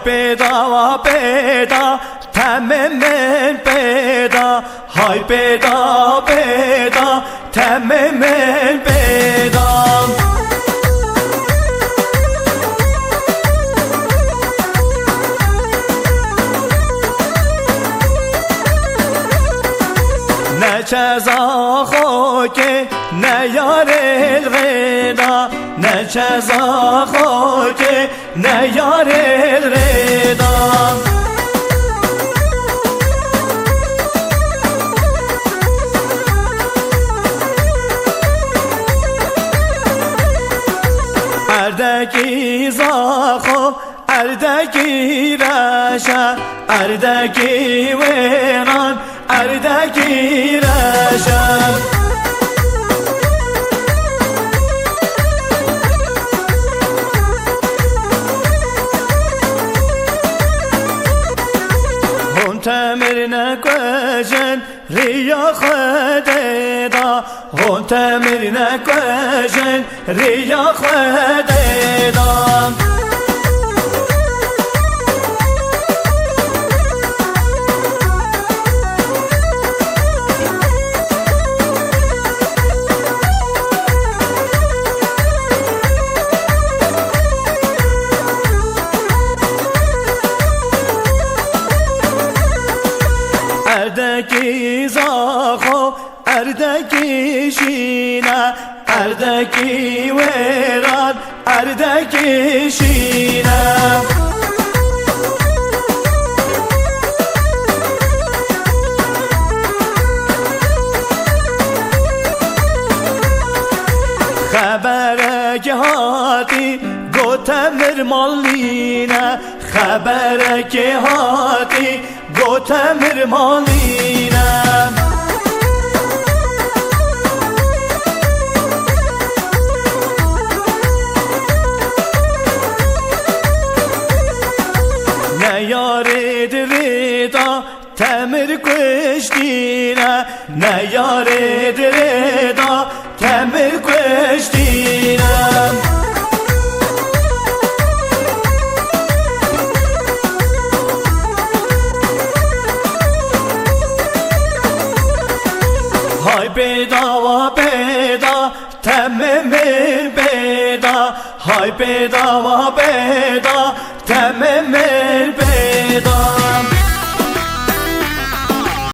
پیدا پیدا تمام پیدا های پیدا پیدا تمام پیدا نه چزا خوکه نه یار الغدا نه چزا خوکه نه یار الغدا اردکی زاخو اردکی رشا اردکی ویران اردکی رشا هم تمر نکوشن ریا خوددا هم تمر نکوشن ریا خوددا اردکی زاخو اردکی شینه اردکی ویران اردکی شینه خبره که هاتی گوتمر مالینه خبره که هاتی گوتمر مالینه نیارید ریدا تمر کشتینه نیارید ریدا تمر کشتینه های پیدا پیدا تمام پیدا های پیدا پیدا